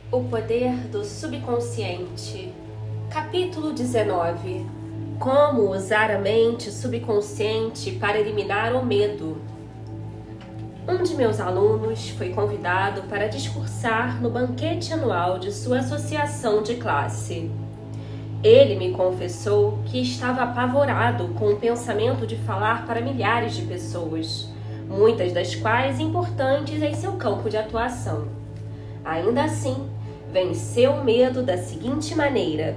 O poder do subconsciente. Capítulo 19. Como usar a mente subconsciente para eliminar o medo. Um de meus alunos foi convidado para discursar no banquete anual de sua associação de classe. Ele me confessou que estava apavorado com o pensamento de falar para milhares de pessoas, muitas das quais importantes em seu campo de atuação. Ainda assim, venceu o medo da seguinte maneira.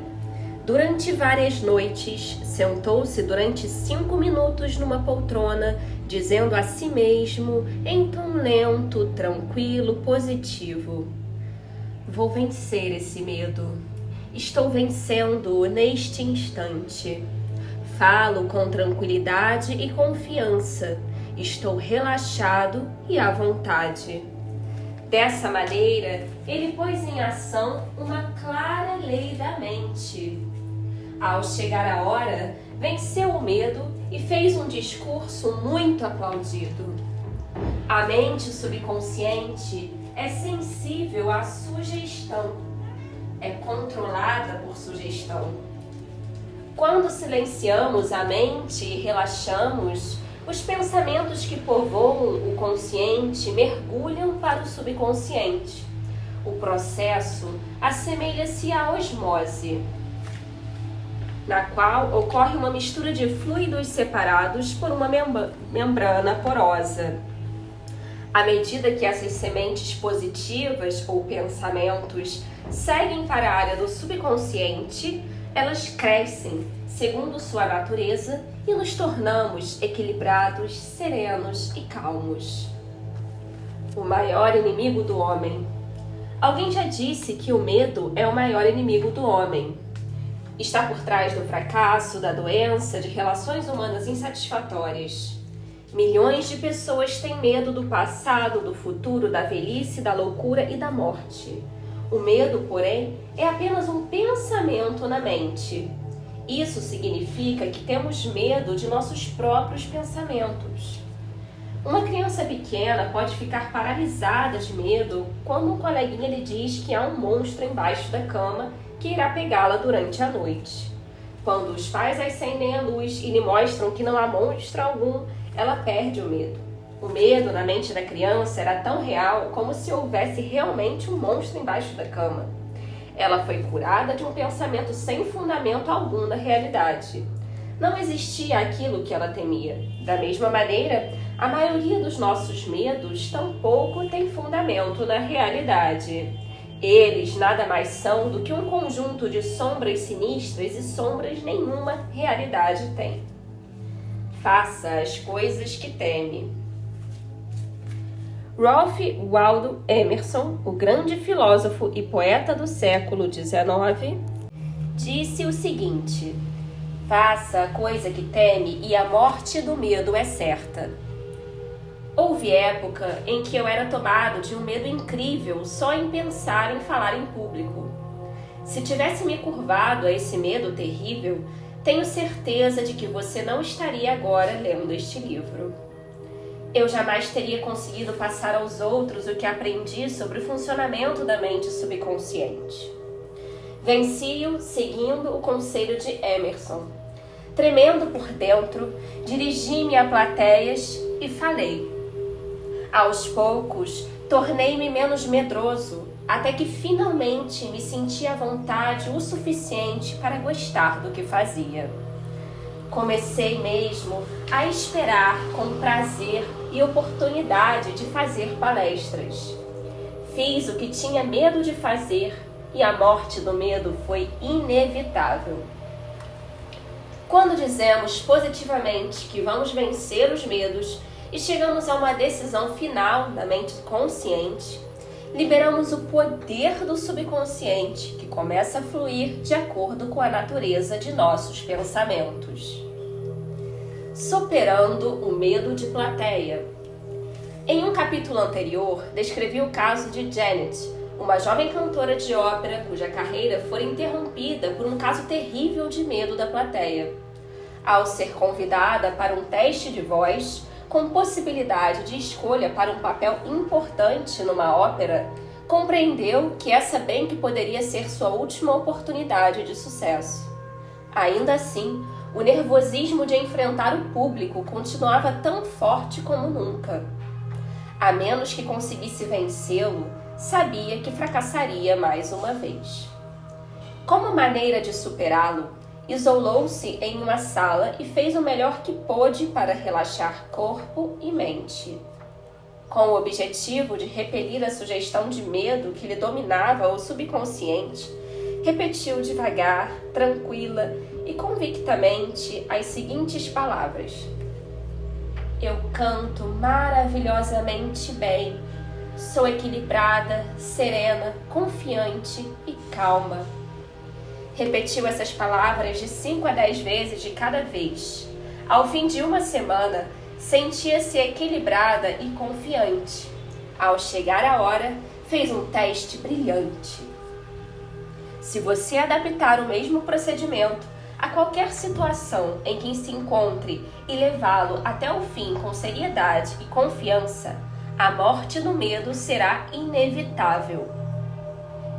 Durante várias noites, sentou-se durante 5 minutos numa poltrona, dizendo a si mesmo, em tom lento, tranquilo, positivo: vou vencer esse medo. Estou vencendo neste instante. Falo com tranquilidade e confiança. Estou relaxado e à vontade. Dessa maneira, ele pôs em ação uma clara lei da mente. Ao chegar a hora, venceu o medo e fez um discurso muito aplaudido. A mente subconsciente é sensível à sugestão, é controlada por sugestão. Quando silenciamos a mente e relaxamos, os pensamentos que povoam o consciente mergulham para o subconsciente. O processo assemelha-se à osmose, na qual ocorre uma mistura de fluidos separados por uma membrana porosa. À medida que essas sementes positivas ou pensamentos seguem para a área do subconsciente, elas crescem segundo sua natureza e nos tornamos equilibrados, serenos e calmos. O maior inimigo do homem. Alguém já disse que o medo é o maior inimigo do homem. Está por trás do fracasso, da doença, de relações humanas insatisfatórias. Milhões de pessoas têm medo do passado, do futuro, da velhice, da loucura e da morte. O medo, porém, é apenas um pensamento na mente. Isso significa que temos medo de nossos próprios pensamentos. Uma criança pequena pode ficar paralisada de medo quando um coleguinha lhe diz que há um monstro embaixo da cama que irá pegá-la durante a noite. Quando os pais acendem a luz e lhe mostram que não há monstro algum, ela perde o medo. O medo na mente da criança era tão real como se houvesse realmente um monstro embaixo da cama. Ela foi curada de um pensamento sem fundamento algum na realidade. Não existia aquilo que ela temia. Da mesma maneira, a maioria dos nossos medos tampouco tem fundamento na realidade. Eles nada mais são do que um conjunto de sombras sinistras e sombras nenhuma realidade tem. Faça as coisas que teme. Ralph Waldo Emerson, o grande filósofo e poeta do século XIX, disse o seguinte: faça a coisa que teme e a morte do medo é certa. Houve época em que eu era tomado de um medo incrível só em pensar em falar em público. Se tivesse me curvado a esse medo terrível, tenho certeza de que você não estaria agora lendo este livro. Eu jamais teria conseguido passar aos outros o que aprendi sobre o funcionamento da mente subconsciente. Venci-o seguindo o conselho de Emerson. Tremendo por dentro, dirigi-me a plateias e falei. Aos poucos, tornei-me menos medroso, até que finalmente me senti à vontade o suficiente para gostar do que fazia. Comecei mesmo a esperar com prazer e oportunidade de fazer palestras. Fiz o que tinha medo de fazer e a morte do medo foi inevitável. Quando dizemos positivamente que vamos vencer os medos e chegamos a uma decisão final da mente consciente, liberamos o poder do subconsciente, que começa a fluir de acordo com a natureza de nossos pensamentos. Superando o medo de plateia. Em um capítulo anterior, descrevi o caso de Janet, uma jovem cantora de ópera cuja carreira foi interrompida por um caso terrível de medo da plateia. Ao ser convidada para um teste de voz, com possibilidade de escolha para um papel importante numa ópera, Compreendeu que essa bem que poderia ser sua última oportunidade de sucesso. Ainda assim, o nervosismo de enfrentar o público continuava tão forte como nunca. A menos que conseguisse vencê-lo, sabia que fracassaria mais uma vez. Como maneira de superá-lo, isolou-se em uma sala e fez o melhor que pôde para relaxar corpo e mente. Com o objetivo de repelir a sugestão de medo que lhe dominava o subconsciente, repetiu devagar, tranquila e convictamente as seguintes palavras: eu canto maravilhosamente bem, sou equilibrada, serena, confiante e calma. Repetiu essas palavras de 5 a 10 vezes de cada vez. Ao fim de uma semana, sentia-se equilibrada e confiante. Ao chegar a hora, fez um teste brilhante. Se você adaptar o mesmo procedimento a qualquer situação em que se encontre e levá-lo até o fim com seriedade e confiança, a morte do medo será inevitável.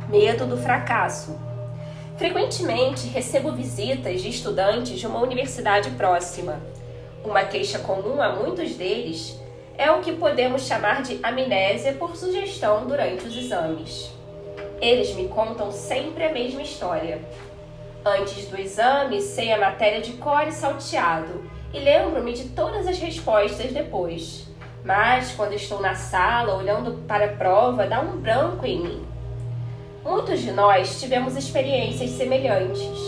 Medo do fracasso. Frequentemente recebo visitas de estudantes de uma universidade próxima. Uma queixa comum a muitos deles é o que podemos chamar de amnésia por sugestão durante os exames. Eles me contam sempre a mesma história. Antes do exame, sei a matéria de cor e salteado e lembro-me de todas as respostas depois. Mas, quando estou na sala, olhando para a prova, dá um branco em mim. Muitos de nós tivemos experiências semelhantes.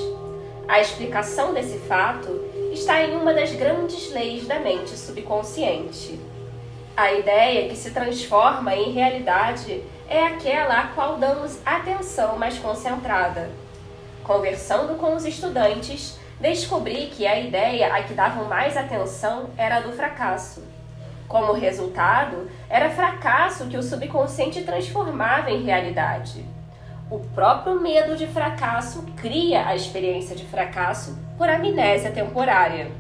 A explicação desse fato está em uma das grandes leis da mente subconsciente. A ideia que se transforma em realidade é aquela a qual damos atenção mais concentrada. Conversando com os estudantes, descobri que a ideia a que davam mais atenção era a do fracasso. Como resultado, era fracasso que o subconsciente transformava em realidade. O próprio medo de fracasso cria a experiência de fracasso por amnésia temporária.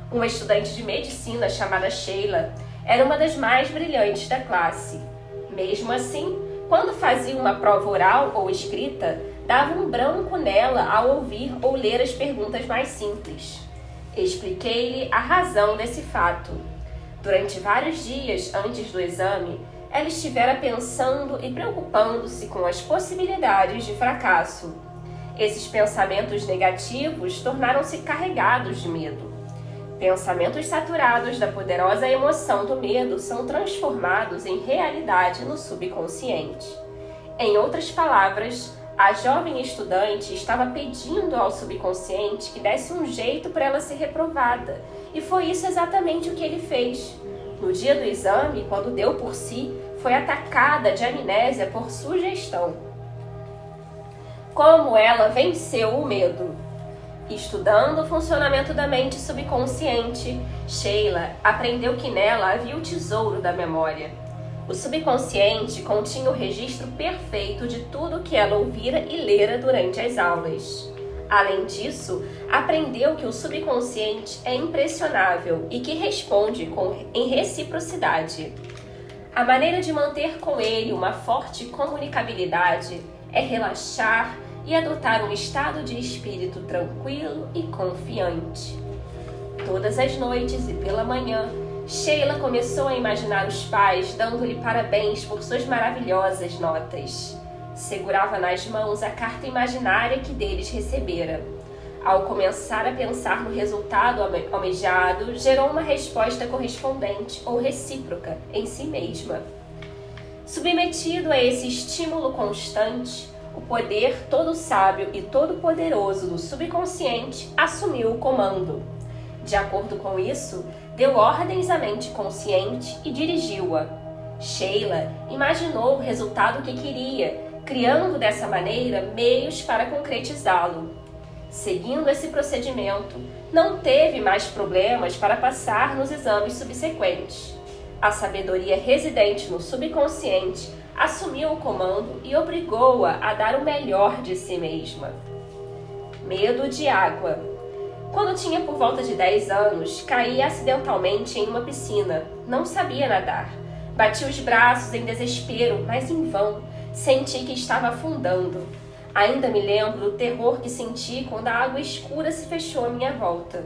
Uma estudante de medicina chamada Sheila era uma das mais brilhantes da classe. Mesmo assim, quando fazia uma prova oral ou escrita, dava um branco nela ao ouvir ou ler as perguntas mais simples. Expliquei-lhe a razão desse fato. Durante vários dias antes do exame, ela estivera pensando e preocupando-se com as possibilidades de fracasso. Esses pensamentos negativos tornaram-se carregados de medo. Pensamentos saturados da poderosa emoção do medo são transformados em realidade no subconsciente. Em outras palavras, a jovem estudante estava pedindo ao subconsciente que desse um jeito para ela ser reprovada, e foi isso exatamente o que ele fez. No dia do exame, quando deu por si, foi atacada de amnésia por sugestão. Como ela venceu o medo? Estudando o funcionamento da mente subconsciente, Sheila aprendeu que nela havia o tesouro da memória. O subconsciente continha o registro perfeito de tudo que ela ouvira e lera durante as aulas. Além disso, aprendeu que o subconsciente é impressionável e que responde em reciprocidade. A maneira de manter com ele uma forte comunicabilidade é relaxar e adotar um estado de espírito tranquilo e confiante. Todas as noites e pela manhã, Sheila começou a imaginar os pais dando-lhe parabéns por suas maravilhosas notas. Segurava nas mãos a carta imaginária que deles recebera. Ao começar a pensar no resultado almejado, gerou uma resposta correspondente ou recíproca em si mesma. Submetido a esse estímulo constante, o poder todo sábio e todo poderoso do subconsciente assumiu o comando. De acordo com isso, deu ordens à mente consciente e dirigiu-a. Sheila imaginou o resultado que queria, criando dessa maneira meios para concretizá-lo. Seguindo esse procedimento, não teve mais problemas para passar nos exames subsequentes. A sabedoria residente no subconsciente assumiu o comando e obrigou-a a dar o melhor de si mesma. Medo de água. Quando tinha por volta de 10 anos, caí acidentalmente em uma piscina. Não sabia nadar. Bati os braços em desespero, mas em vão. Senti que estava afundando. Ainda me lembro do terror que senti quando a água escura se fechou à minha volta.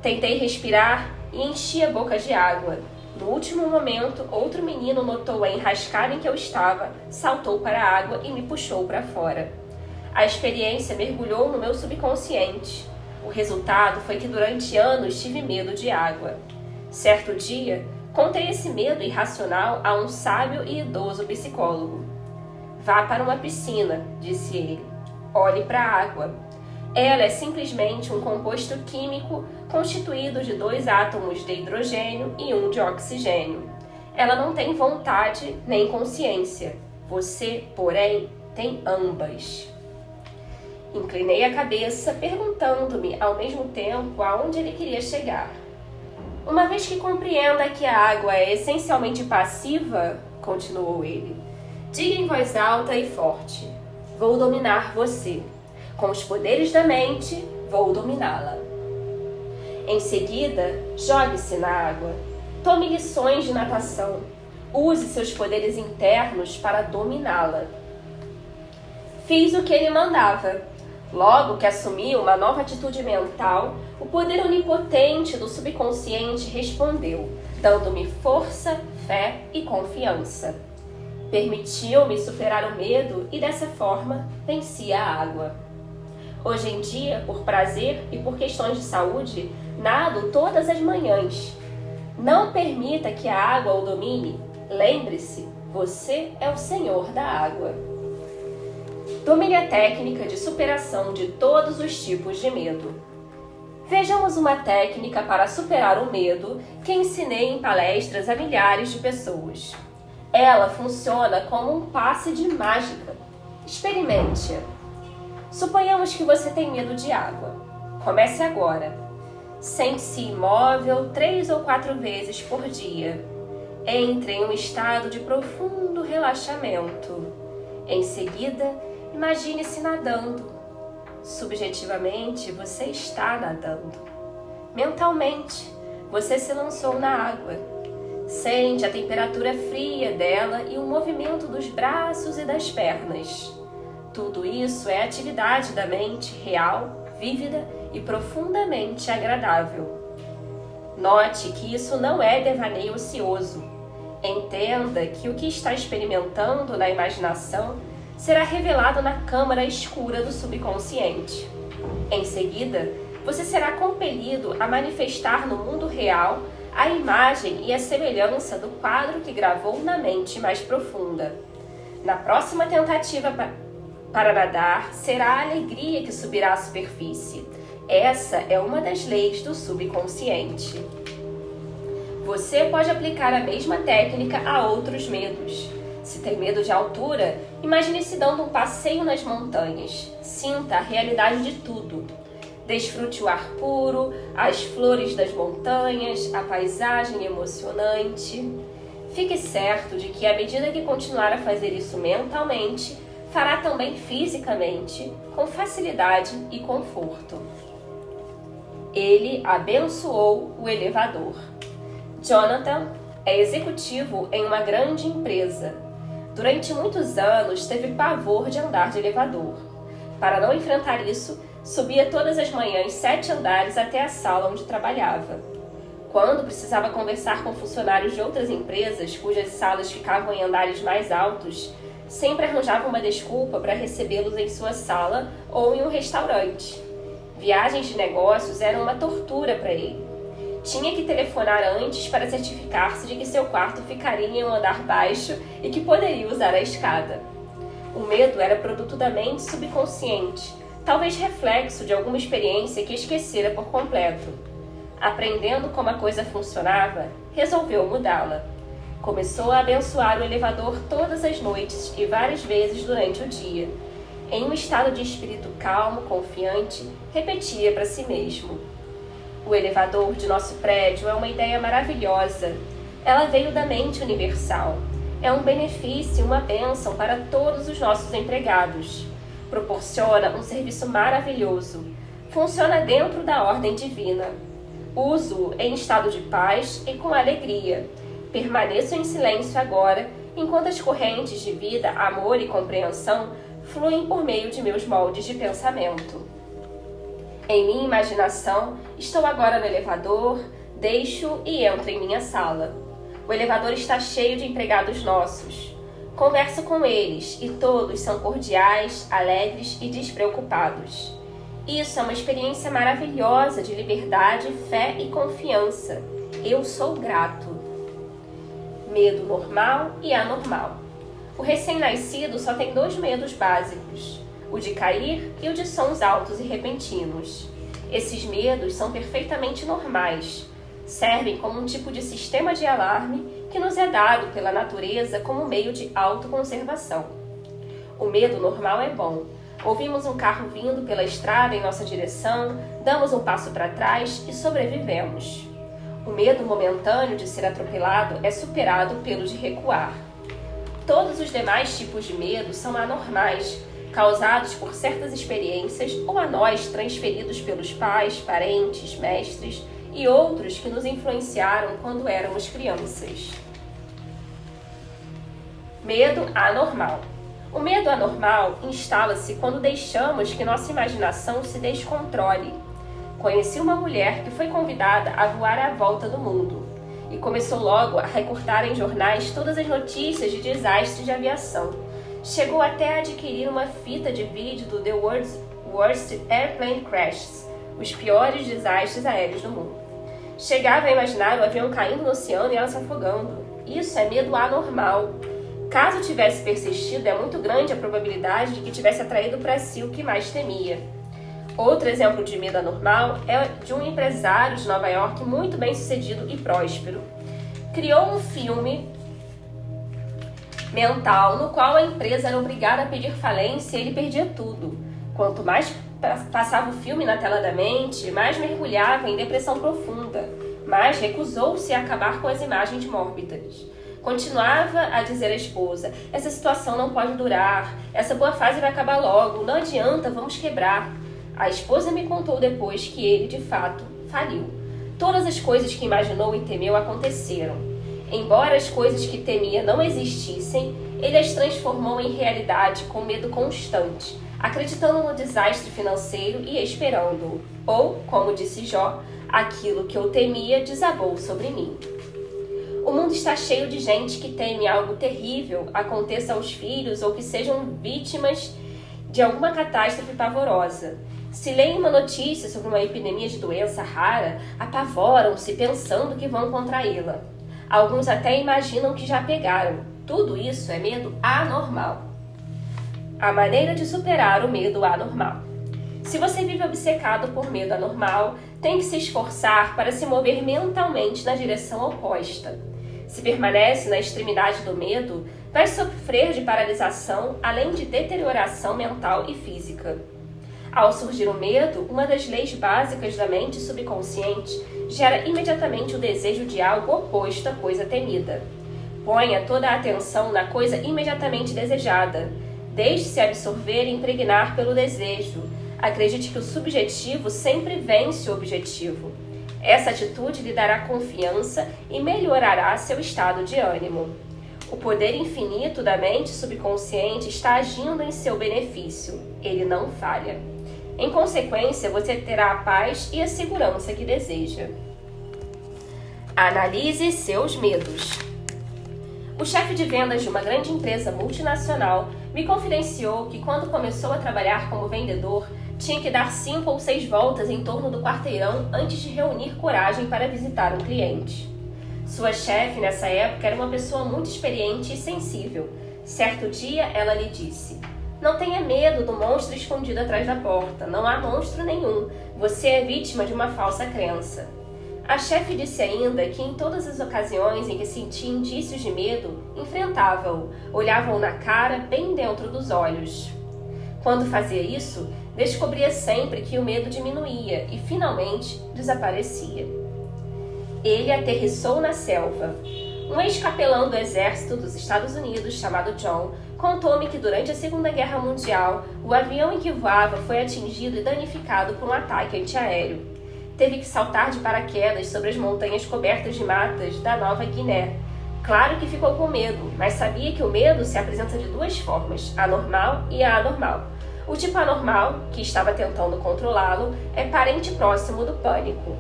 Tentei respirar e enchi a boca de água. No último momento, outro menino notou a enrascada em que eu estava, saltou para a água e me puxou para fora. A experiência mergulhou no meu subconsciente. O resultado foi que durante anos tive medo de água. Certo dia, contei esse medo irracional a um sábio e idoso psicólogo. Vá para uma piscina, disse ele. Olhe para a água. Ela é simplesmente um composto químico constituído de 2 átomos de hidrogênio e 1 de oxigênio. Ela não tem vontade nem consciência. Você, porém, tem ambas. Inclinei a cabeça, perguntando-me ao mesmo tempo aonde ele queria chegar. Uma vez que compreenda que a água é essencialmente passiva, continuou ele, diga em voz alta e forte: vou dominar você. Com os poderes da mente, vou dominá-la. Em seguida, jogue-se na água. Tome lições de natação. Use seus poderes internos para dominá-la. Fiz o que ele mandava. Logo que assumi uma nova atitude mental, o poder onipotente do subconsciente respondeu, dando-me força, fé e confiança. Permitiu-me superar o medo e, dessa forma, venci a água. Hoje em dia, por prazer e por questões de saúde, nado todas as manhãs. Não permita que a água o domine. Lembre-se, você é o senhor da água. Domine a técnica de superação de todos os tipos de medo. Vejamos uma técnica para superar o medo que ensinei em palestras a milhares de pessoas. Ela funciona como um passe de mágica. Experimente-a. Suponhamos que você tem medo de água. Comece agora. Sente-se imóvel 3 ou 4 vezes por dia. Entre em um estado de profundo relaxamento. Em seguida, imagine-se nadando. Subjetivamente, você está nadando. Mentalmente, você se lançou na água. Sente a temperatura fria dela e o movimento dos braços e das pernas. Tudo isso é atividade da mente real, vívida e profundamente agradável. Note que isso não é devaneio ocioso. Entenda que o que está experimentando na imaginação será revelado na câmara escura do subconsciente. Em seguida, você será compelido a manifestar no mundo real a imagem e a semelhança do quadro que gravou na mente mais profunda. Na próxima tentativa para nadar, será a alegria que subirá à superfície. Essa é uma das leis do subconsciente. Você pode aplicar a mesma técnica a outros medos. Se tem medo de altura, imagine-se dando um passeio nas montanhas. Sinta a realidade de tudo. Desfrute o ar puro, as flores das montanhas, a paisagem emocionante. Fique certo de que, à medida que continuar a fazer isso mentalmente, fará também fisicamente, com facilidade e conforto. Ele abençoou o elevador. Jonathan é executivo em uma grande empresa. Durante muitos anos teve pavor de andar de elevador. Para não enfrentar isso, subia todas as manhãs 7 andares até a sala onde trabalhava. Quando precisava conversar com funcionários de outras empresas, cujas salas ficavam em andares mais altos, sempre arranjava uma desculpa para recebê-los em sua sala ou em um restaurante. Viagens de negócios eram uma tortura para ele. Tinha que telefonar antes para certificar-se de que seu quarto ficaria em um andar baixo e que poderia usar a escada. O medo era produto da mente subconsciente, talvez reflexo de alguma experiência que esquecera por completo. Aprendendo como a coisa funcionava, resolveu mudá-la. Começou a abençoar o elevador todas as noites e várias vezes durante o dia. Em um estado de espírito calmo, confiante, repetia para si mesmo: o elevador de nosso prédio é uma ideia maravilhosa. Ela veio da mente universal. É um benefício e uma bênção para todos os nossos empregados. Proporciona um serviço maravilhoso. Funciona dentro da ordem divina. Uso-o em estado de paz e com alegria. Permaneço em silêncio agora enquanto as correntes de vida, amor e compreensão fluem por meio de meus moldes de pensamento. Em minha imaginação, estou agora no elevador, deixo e entro em minha sala. O elevador está cheio de empregados nossos. Converso com eles e todos são cordiais, alegres e despreocupados. Isso é uma experiência maravilhosa de liberdade, fé e confiança. Eu sou grato. Medo normal e anormal. O recém-nascido só tem 2 medos básicos, o de cair e o de sons altos e repentinos. Esses medos são perfeitamente normais. Servem como um tipo de sistema de alarme que nos é dado pela natureza como meio de autoconservação. O medo normal é bom. Ouvimos um carro vindo pela estrada em nossa direção, damos um passo para trás e sobrevivemos. O medo momentâneo de ser atropelado é superado pelo de recuar. Todos os demais tipos de medo são anormais, causados por certas experiências ou a nós transferidos pelos pais, parentes, mestres e outros que nos influenciaram quando éramos crianças. Medo anormal. O medo anormal instala-se quando deixamos que nossa imaginação se descontrole. Conheci uma mulher que foi convidada a voar à volta do mundo e começou logo a recortar em jornais todas as notícias de desastres de aviação. Chegou até a adquirir uma fita de vídeo do The World's Worst Airplane Crashes, os piores desastres aéreos do mundo. Chegava a imaginar o avião caindo no oceano e ela se afogando. Isso é medo anormal. Caso tivesse persistido, é muito grande a probabilidade de que tivesse atraído para si o que mais temia. Outro exemplo de medo anormal é de um empresário de Nova York muito bem sucedido e próspero. Criou um filme mental no qual a empresa era obrigada a pedir falência e ele perdia tudo. Quanto mais passava o filme na tela da mente, mais mergulhava em depressão profunda, mais recusou-se a acabar com as imagens mórbidas. Continuava a dizer à esposa: essa situação não pode durar, essa boa fase vai acabar logo, não adianta, vamos quebrar. A esposa me contou depois que ele, de fato, faliu. Todas as coisas que imaginou e temeu aconteceram. Embora as coisas que temia não existissem, ele as transformou em realidade com medo constante, acreditando no desastre financeiro e esperando-o. Ou, como disse Jó, aquilo que eu temia desabou sobre mim. O mundo está cheio de gente que teme algo terrível aconteça aos filhos ou que sejam vítimas de alguma catástrofe pavorosa. Se leem uma notícia sobre uma epidemia de doença rara, apavoram-se pensando que vão contraí-la. Alguns até imaginam que já pegaram. Tudo isso é medo anormal. A maneira de superar o medo anormal. Se você vive obcecado por medo anormal, tem que se esforçar para se mover mentalmente na direção oposta. Se permanece na extremidade do medo, vai sofrer de paralisação, além de deterioração mental e física. Ao surgir o medo, uma das leis básicas da mente subconsciente gera imediatamente o desejo de algo oposto à coisa temida. Ponha toda a atenção na coisa imediatamente desejada. Deixe-se absorver e impregnar pelo desejo. Acredite que o subjetivo sempre vence o objetivo. Essa atitude lhe dará confiança e melhorará seu estado de ânimo. O poder infinito da mente subconsciente está agindo em seu benefício. Ele não falha. Em consequência, você terá a paz e a segurança que deseja. Analise seus medos. O chefe de vendas de uma grande empresa multinacional me confidenciou que quando começou a trabalhar como vendedor, tinha que dar 5 ou 6 voltas em torno do quarteirão antes de reunir coragem para visitar um cliente. Sua chefe, nessa época, era uma pessoa muito experiente e sensível. Certo dia, ela lhe disse: não tenha medo do monstro escondido atrás da porta. Não há monstro nenhum. Você é vítima de uma falsa crença. A chefe disse ainda que em todas as ocasiões em que sentia indícios de medo, enfrentava-o, olhava-o na cara, bem dentro dos olhos. Quando fazia isso, descobria sempre que o medo diminuía e, finalmente, desaparecia. Ele aterrissou na selva. Um ex-capelão do exército dos Estados Unidos, chamado John, contou-me que durante a Segunda Guerra Mundial, o avião em que voava foi atingido e danificado por um ataque antiaéreo. Teve que saltar de paraquedas sobre as montanhas cobertas de matas da Nova Guiné. Claro que ficou com medo, mas sabia que o medo se apresenta de duas formas, a normal e a anormal. O tipo anormal, que estava tentando controlá-lo, é parente próximo do pânico.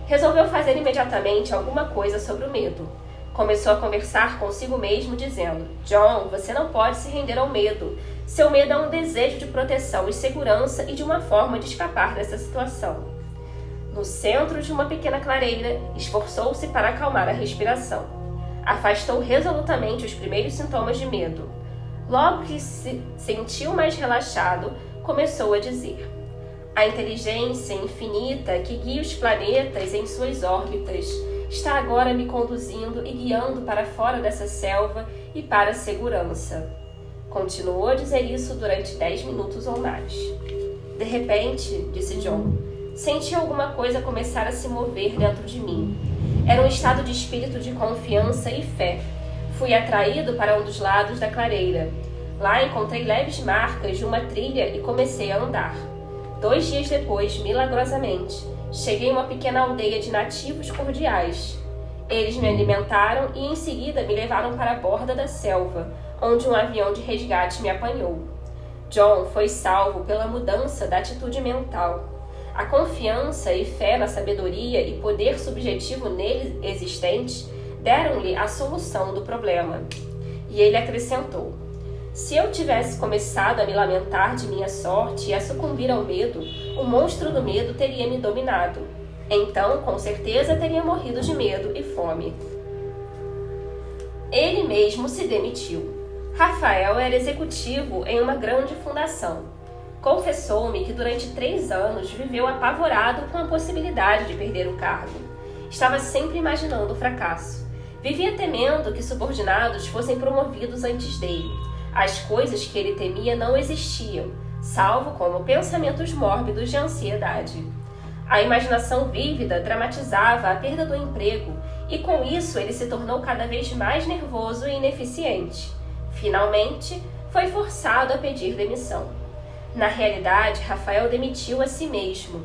Resolveu fazer imediatamente alguma coisa sobre o medo. Começou a conversar consigo mesmo, dizendo: John, você não pode se render ao medo. Seu medo é um desejo de proteção e segurança e de uma forma de escapar dessa situação. No centro de uma pequena clareira, esforçou-se para acalmar a respiração. Afastou resolutamente os primeiros sintomas de medo. Logo que se sentiu mais relaxado, começou a dizer: a inteligência infinita que guia os planetas em suas órbitas está agora me conduzindo e guiando para fora dessa selva e para a segurança. Continuou a dizer isso durante 10 minutos ou mais. De repente, disse John, senti alguma coisa começar a se mover dentro de mim. Era um estado de espírito de confiança e fé. Fui atraído para um dos lados da clareira. Lá encontrei leves marcas de uma trilha e comecei a andar. 2 dias depois, milagrosamente, cheguei a uma pequena aldeia de nativos cordiais. Eles me alimentaram e em seguida me levaram para a borda da selva, onde um avião de resgate me apanhou. John foi salvo pela mudança da atitude mental. A confiança e fé na sabedoria e poder subjetivo nele existentes deram-lhe a solução do problema. E ele acrescentou: se eu tivesse começado a me lamentar de minha sorte e a sucumbir ao medo, o monstro do medo teria me dominado. Então, com certeza, teria morrido de medo e fome. Ele mesmo se demitiu. Rafael era executivo em uma grande fundação. Confessou-me que durante 3 anos viveu apavorado com a possibilidade de perder o cargo. Estava sempre imaginando o fracasso. Vivia temendo que subordinados fossem promovidos antes dele. As coisas que ele temia não existiam, salvo como pensamentos mórbidos de ansiedade. A imaginação vívida dramatizava a perda do emprego e com isso ele se tornou cada vez mais nervoso e ineficiente. Finalmente, foi forçado a pedir demissão. Na realidade, Rafael demitiu a si mesmo.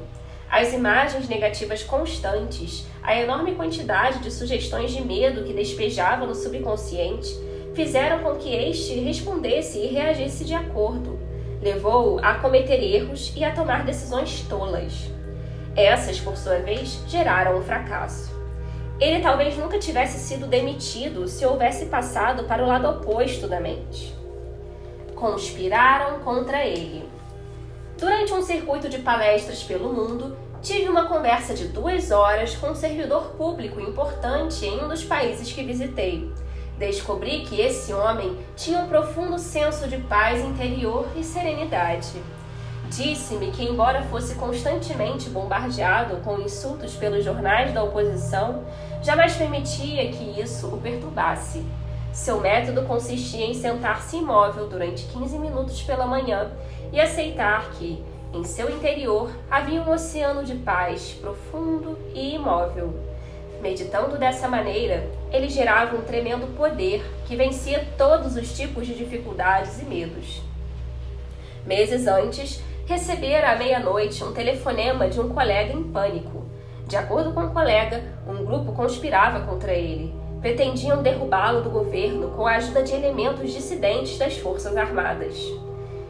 As imagens negativas constantes, a enorme quantidade de sugestões de medo que despejava no subconsciente, fizeram com que este respondesse e reagisse de acordo. Levou-o a cometer erros e a tomar decisões tolas. Essas, por sua vez, geraram um fracasso. Ele talvez nunca tivesse sido demitido se houvesse passado para o lado oposto da mente. Conspiraram contra ele. Durante um circuito de palestras pelo mundo, tive uma conversa de 2 horas com um servidor público importante em um dos países que visitei. Descobri que esse homem tinha um profundo senso de paz interior e serenidade. Disse-me que, embora fosse constantemente bombardeado com insultos pelos jornais da oposição, jamais permitia que isso o perturbasse. Seu método consistia em sentar-se imóvel durante 15 minutos pela manhã e aceitar que, em seu interior, havia um oceano de paz profundo e imóvel. Meditando dessa maneira, ele gerava um tremendo poder que vencia todos os tipos de dificuldades e medos. Meses antes, recebera à meia-noite um telefonema de um colega em pânico. De acordo com o colega, um grupo conspirava contra ele. Pretendiam derrubá-lo do governo com a ajuda de elementos dissidentes das Forças Armadas.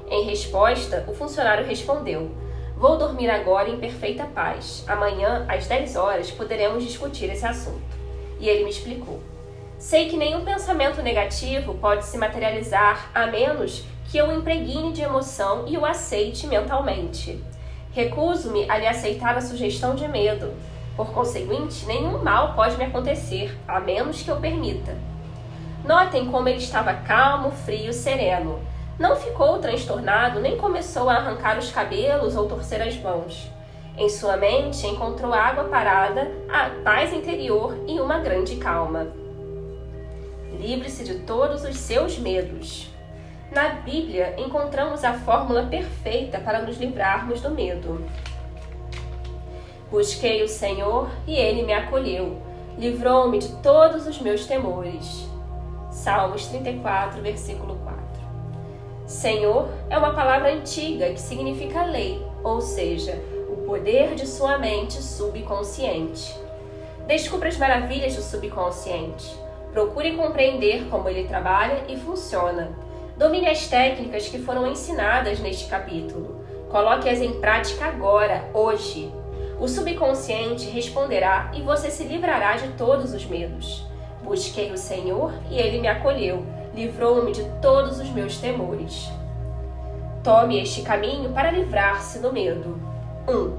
Em resposta, o funcionário respondeu: vou dormir agora em perfeita paz. Amanhã, às 10 horas, poderemos discutir esse assunto. E ele me explicou: sei que nenhum pensamento negativo pode se materializar a menos que eu o impregne de emoção e o aceite mentalmente. Recuso-me a lhe aceitar a sugestão de medo. Por conseguinte, nenhum mal pode me acontecer, a menos que eu permita. Notem como ele estava calmo, frio, sereno. Não ficou transtornado, nem começou a arrancar os cabelos ou torcer as mãos. Em sua mente encontrou água parada, a paz interior e uma grande calma. Livre-se de todos os seus medos. Na Bíblia encontramos a fórmula perfeita para nos livrarmos do medo. Busquei o Senhor e Ele me acolheu. Livrou-me de todos os meus temores. Salmos 34, versículo 4. Senhor é uma palavra antiga que significa lei, ou seja, o poder de sua mente subconsciente. Descubra as maravilhas do subconsciente. Procure compreender como ele trabalha e funciona. Domine as técnicas que foram ensinadas neste capítulo. Coloque-as em prática agora, hoje. O subconsciente responderá e você se livrará de todos os medos. Busquei o Senhor e ele me acolheu, livrou-me de todos os meus temores. Tome este caminho para livrar-se do medo. 1.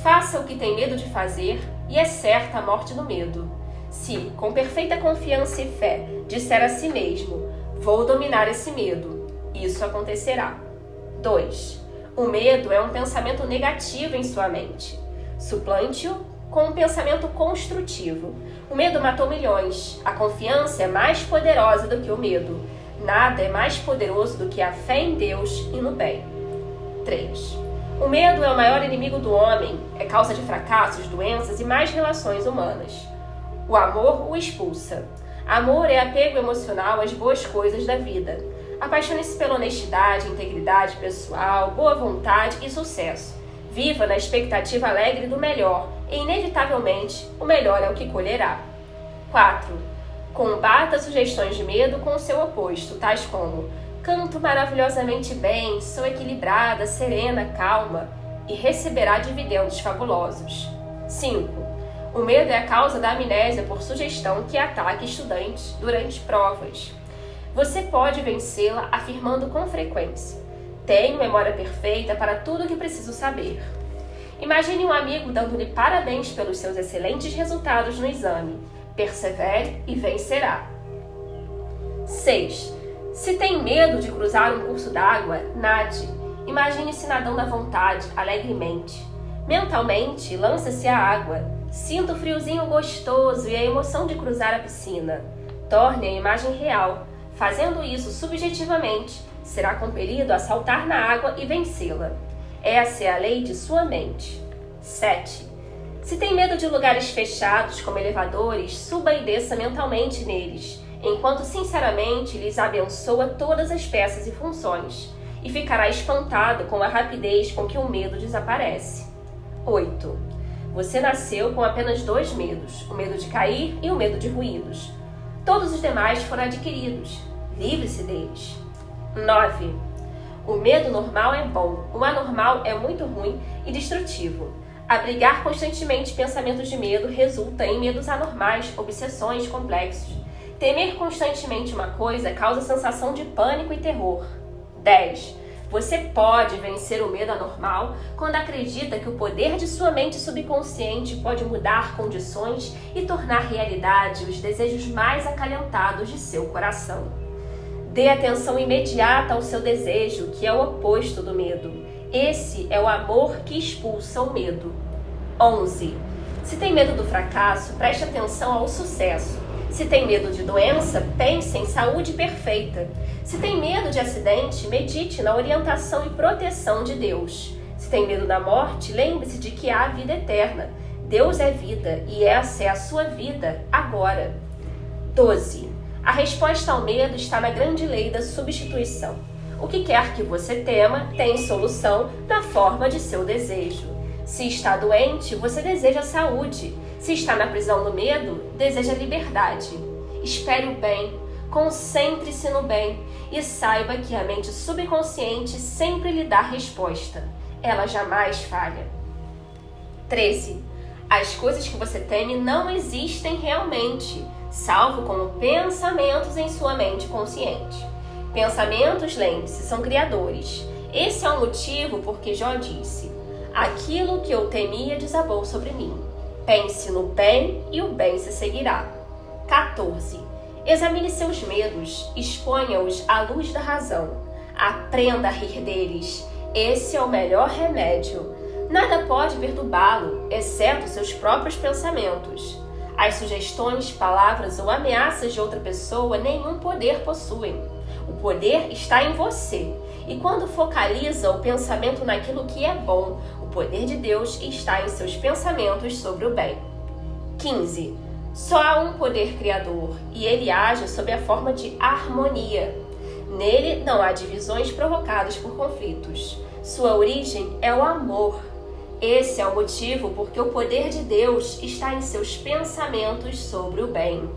Faça o que tem medo de fazer e é certa a morte do medo. Se, com perfeita confiança e fé, disser a si mesmo, vou dominar esse medo, isso acontecerá. 2. O medo é um pensamento negativo em sua mente. Suplante-o com um pensamento construtivo. O medo matou milhões. A confiança é mais poderosa do que o medo. Nada é mais poderoso do que a fé em Deus e no bem. 3. O medo é o maior inimigo do homem. É causa de fracassos, doenças e más relações humanas. O amor o expulsa. Amor é apego emocional às boas coisas da vida. Apaixone-se pela honestidade, integridade pessoal, boa vontade e sucesso. Viva na expectativa alegre do melhor e, inevitavelmente, o melhor é o que colherá. 4. Combata sugestões de medo com o seu oposto, tais como canto maravilhosamente bem, sou equilibrada, serena, calma, e receberá dividendos fabulosos. 5. O medo é a causa da amnésia por sugestão que ataca estudantes durante provas. Você pode vencê-la afirmando com frequência: tenho memória perfeita para tudo o que preciso saber. Imagine um amigo dando-lhe parabéns pelos seus excelentes resultados no exame. Persevere e vencerá. 6. Se tem medo de cruzar um curso d'água, nade. Imagine-se nadando à vontade, alegremente. Mentalmente, lança-se à água. Sinta o friozinho gostoso e a emoção de cruzar a piscina. Torne a imagem real. Fazendo isso subjetivamente, será compelido a saltar na água e vencê-la. Essa é a lei de sua mente. 7. Se tem medo de lugares fechados, como elevadores, suba e desça mentalmente neles, enquanto sinceramente lhes abençoa todas as peças e funções, e ficará espantado com a rapidez com que o medo desaparece. 8. Você nasceu com apenas 2 medos, o medo de cair e o medo de ruídos. Todos os demais foram adquiridos. Livre-se deles. 9. O medo normal é bom, o anormal é muito ruim e destrutivo. Abrigar constantemente pensamentos de medo resulta em medos anormais, obsessões, complexos. Temer constantemente uma coisa causa sensação de pânico e terror. 10. Você pode vencer o medo anormal quando acredita que o poder de sua mente subconsciente pode mudar condições e tornar realidade os desejos mais acalentados de seu coração. Dê atenção imediata ao seu desejo, que é o oposto do medo. Esse é o amor que expulsa o medo. 11. Se tem medo do fracasso, preste atenção ao sucesso. Se tem medo de doença, pense em saúde perfeita. Se tem medo de acidente, medite na orientação e proteção de Deus. Se tem medo da morte, lembre-se de que há vida eterna. Deus é vida e essa é a sua vida agora. 12. A resposta ao medo está na grande lei da substituição. O que quer que você tema tem solução na forma de seu desejo. Se está doente, você deseja saúde. Se está na prisão do medo, deseja liberdade. Espere o bem, concentre-se no bem e saiba que a mente subconsciente sempre lhe dá resposta. Ela jamais falha. 13. As coisas que você teme não existem realmente, salvo como pensamentos em sua mente consciente. Pensamentos, lembre-se, são criadores. Esse é o motivo por que Jó disse: aquilo que eu temia desabou sobre mim. Pense no bem e o bem se seguirá. 14. Examine seus medos, exponha-os à luz da razão. Aprenda a rir deles. Esse é o melhor remédio. Nada pode perturbá-lo, exceto seus próprios pensamentos. As sugestões, palavras ou ameaças de outra pessoa nenhum poder possuem. O poder está em você. E quando focaliza o pensamento naquilo que é bom, o poder de Deus está em seus pensamentos sobre o bem. 15. Só há um poder criador, e ele age sob a forma de harmonia. Nele não há divisões provocadas por conflitos. Sua origem é o amor. Esse é o motivo porque o poder de Deus está em seus pensamentos sobre o bem.